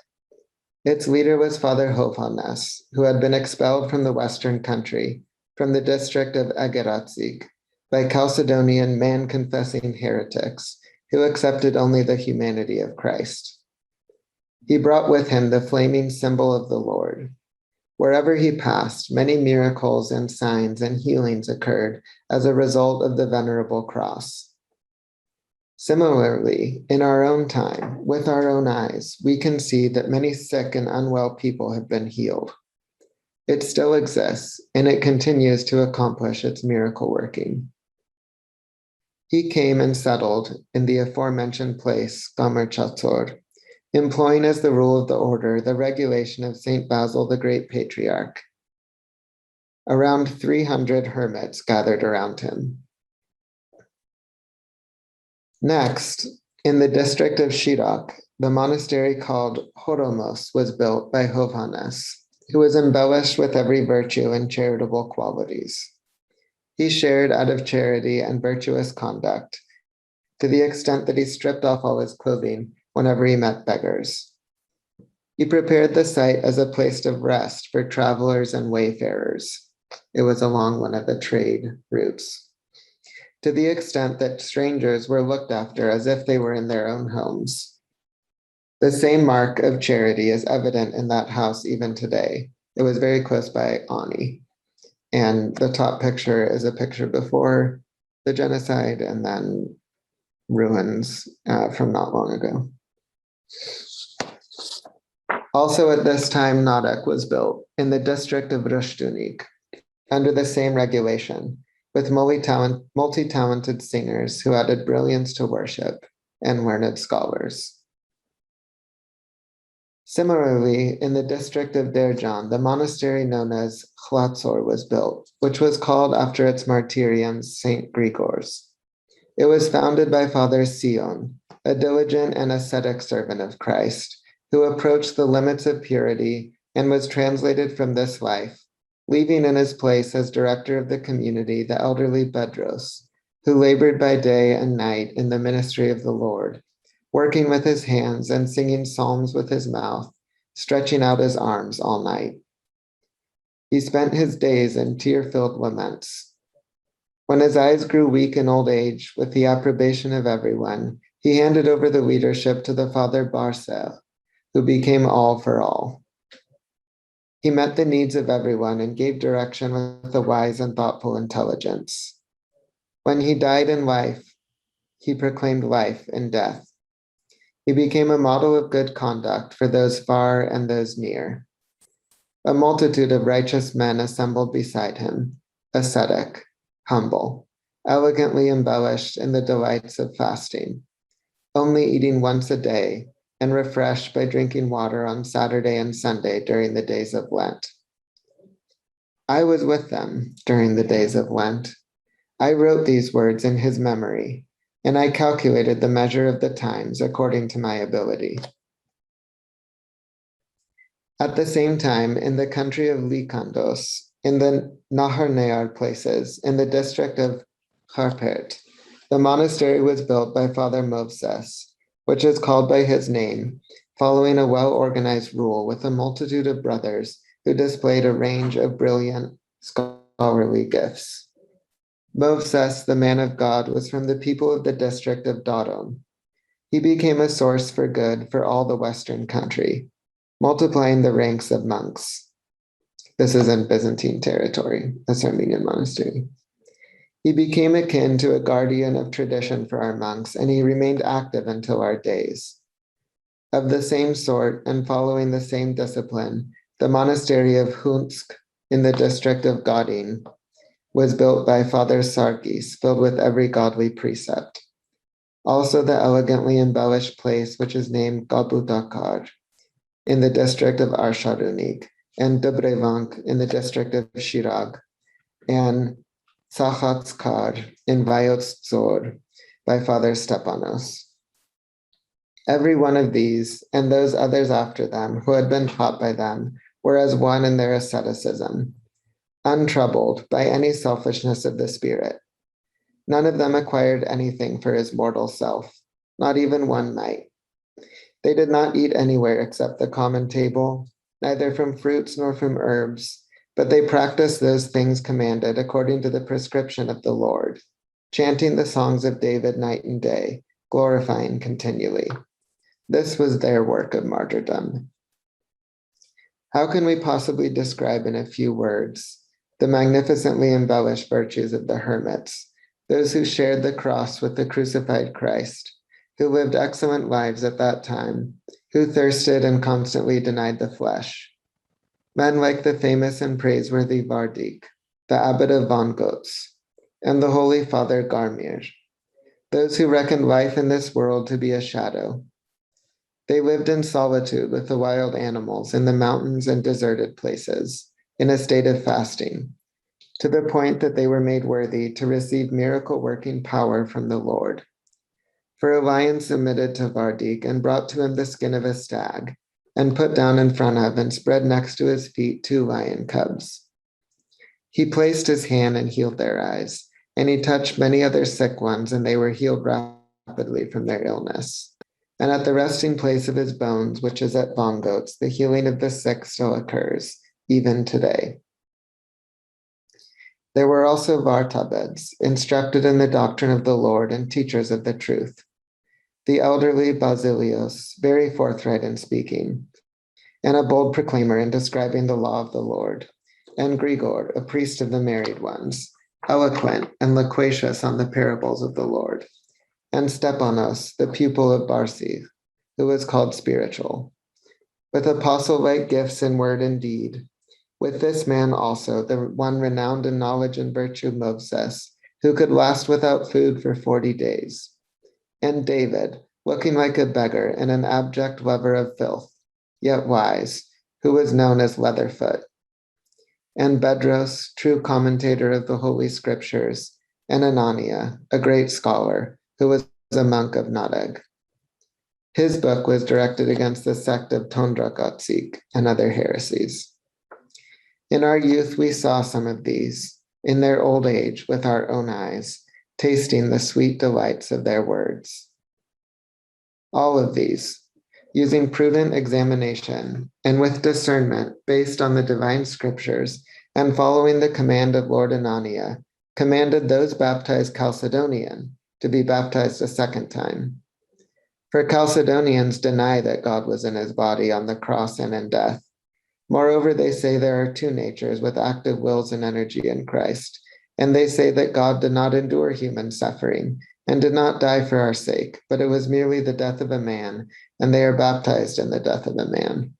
Its leader was Father Horomos, who had been expelled from the Western country, from the district of Egeratzik, by Chalcedonian man-confessing heretics who accepted only the humanity of Christ. He brought with him the flaming symbol of the Lord. Wherever he passed, many miracles and signs and healings occurred as a result of the venerable cross. Similarly, in our own time, with our own eyes, we can see that many sick and unwell people have been healed. It still exists, and it continues to accomplish its miracle working. He came and settled in the aforementioned place, Khlotzor, employing as the rule of the order the regulation of St. Basil the Great Patriarch. Around 300 hermits gathered around him. Next, in the district of Shirok, the monastery called Horomos was built by Horomos, who was embellished with every virtue and charitable qualities. He shared out of charity and virtuous conduct, to the extent that he stripped off all his clothing whenever he met beggars. He prepared the site as a place of rest for travelers and wayfarers. It was along one of the trade routes, to the extent that strangers were looked after as if they were in their own homes. The same mark of charity is evident in that house even today. It was very close by Ani. And the top picture is a picture before the genocide and then ruins from not long ago. Also at this time, Nadek was built in the district of Rushtunik under the same regulation, with multi-talented singers who added brilliance to worship and learned scholars. Similarly, in the district of Derjan, the monastery known as Khlotzor was built, which was called after its martyrium, St. Grigor's. It was founded by Father Sion, a diligent and ascetic servant of Christ, who approached the limits of purity and was translated from this life, leaving in his place as director of the community the elderly Bedros, who labored by day and night in the ministry of the Lord, working with his hands and singing psalms with his mouth, stretching out his arms all night. He spent his days in tear-filled laments. When his eyes grew weak in old age, with the approbation of everyone, he handed over the leadership to the Father Barcel, who became all for all. He met the needs of everyone and gave direction with a wise and thoughtful intelligence. When he died in life, he proclaimed life in death. He became a model of good conduct for those far and those near. A multitude of righteous men assembled beside him, ascetic, humble, elegantly embellished in the delights of fasting, only eating once a day and refreshed by drinking water on Saturday and Sunday during the days of Lent. I was with them during the days of Lent. I wrote these words in his memory, and I calculated the measure of the times according to my ability. At the same time, in the country of Lykandos, in the Nahar places, in the district of Harpert, the monastery was built by Father Movses, which is called by his name, following a well-organized rule with a multitude of brothers who displayed a range of brilliant scholarly gifts. Movses, the man of God, was from the people of the district of Taron. He became a source for good for all the Western country, multiplying the ranks of monks. This is in Byzantine territory, a Armenian monastery. He became akin to a guardian of tradition for our monks, and he remained active until our days. Of the same sort, and following the same discipline, the monastery of Hunsk in the district of Godin was built by Father Sarkis, filled with every godly precept. Also the elegantly embellished place which is named Gabudakar in the district of Arsharunik, and Dobrevank in the district of Shirag, and Sakhatskar in Khlotzor by Father Stepanos. Every one of these, and those others after them, who had been taught by them, were as one in their asceticism, untroubled by any selfishness of the spirit. None of them acquired anything for his mortal self, not even one mite. They did not eat anywhere except the common table, neither from fruits nor from herbs, but they practiced those things commanded according to the prescription of the Lord, chanting the songs of David night and day, glorifying continually. This was their work of martyrdom. How can we possibly describe in a few words the magnificently embellished virtues of the hermits, those who shared the cross with the crucified Christ, who lived excellent lives at that time, who thirsted and constantly denied the flesh? Men like the famous and praiseworthy Vardik, the abbot of Von Gotz, and the Holy Father Garmir, those who reckoned life in this world to be a shadow. They lived in solitude with the wild animals in the mountains and deserted places, in a state of fasting, to the point that they were made worthy to receive miracle-working power from the Lord. For a lion submitted to Vardik and brought to him the skin of a stag, and put down in front of and spread next to his feet 2 lion cubs. He placed his hand and healed their eyes, and he touched many other sick ones, and they were healed rapidly from their illness. And at the resting place of his bones, which is at Bongots, the healing of the sick still occurs, even today. There were also Vartabeds, instructed in the doctrine of the Lord and teachers of the truth. The elderly Basilios, very forthright in speaking, and a bold proclaimer in describing the law of the Lord, and Grigor, a priest of the married ones, eloquent and loquacious on the parables of the Lord, and Stepanos, the pupil of Barsi, who was called spiritual, with apostle-like gifts in word and deed. With this man also, the one renowned in knowledge and virtue, Moses, who could last without food for 40 days. And David, looking like a beggar and an abject lover of filth, yet wise, who was known as Leatherfoot. And Bedros, true commentator of the Holy Scriptures, and Anania, a great scholar, who was a monk of Nadeg. His book was directed against the sect of Tondrakotsik and other heresies. In our youth, we saw some of these, in their old age, with our own eyes, tasting the sweet delights of their words. All of these, using prudent examination and with discernment based on the divine scriptures and following the command of Lord Anania, commanded those baptized Chalcedonian to be baptized a second time. For Chalcedonians deny that God was in his body on the cross and in death. Moreover, they say there are 2 natures with active wills and energy in Christ, and they say that God did not endure human suffering and did not die for our sake, but it was merely the death of a man, and they are baptized in the death of a man.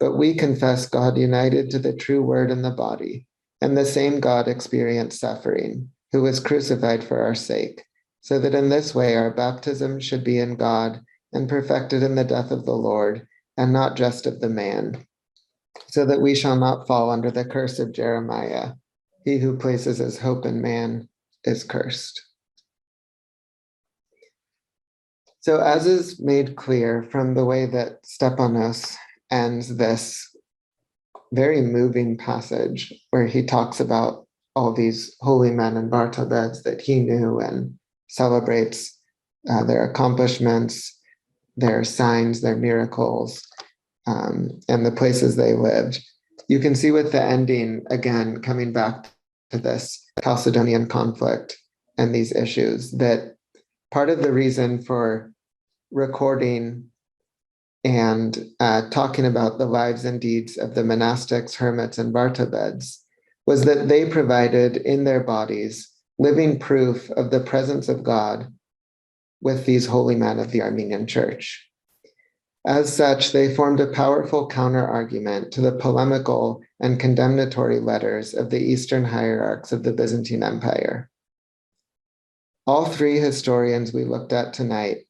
But we confess God united to the true word in the body, and the same God experienced suffering, who was crucified for our sake, so that in this way our baptism should be in God and perfected in the death of the Lord, and not just of the man. so that we shall not fall under the curse of Jeremiah. He who places his hope in man is cursed. So as is made clear from the way that Stepanos ends this very moving passage where he talks about all these holy men and Bartolbeds that he knew and celebrates their accomplishments, their signs, their miracles, and the places they lived. You can see with the ending, again, coming back to this Chalcedonian conflict and these issues, that part of the reason for recording and talking about the lives and deeds of the monastics, hermits, and Bartolbeds was that they provided in their bodies living proof of the presence of God with these holy men of the Armenian Church. As such, they formed a powerful counter-argument to the polemical and condemnatory letters of the Eastern hierarchs of the Byzantine Empire. All three historians we looked at tonight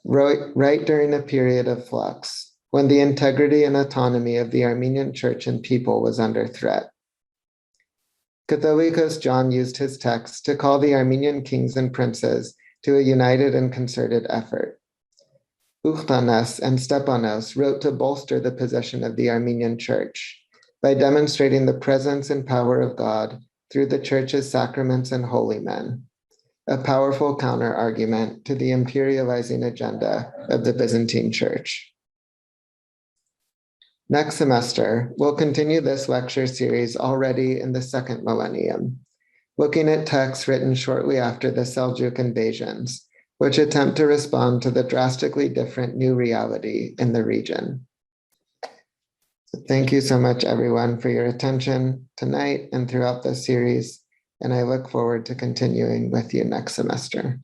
right during a period of flux, when the integrity and autonomy of the Armenian Church and people was under threat. Catholicos John used his text to call the Armenian kings and princes to a united and concerted effort. Ukhtanes and Stepanos wrote to bolster the position of the Armenian Church by demonstrating the presence and power of God through the Church's sacraments and holy men, a powerful counter-argument to the imperializing agenda of the Byzantine Church. Next semester, we'll continue this lecture series already in the second millennium, looking at texts written shortly after the Seljuk invasions, which attempt to respond to the drastically different new reality in the region. So thank you so much, everyone, for your attention tonight and throughout this series, and I look forward to continuing with you next semester.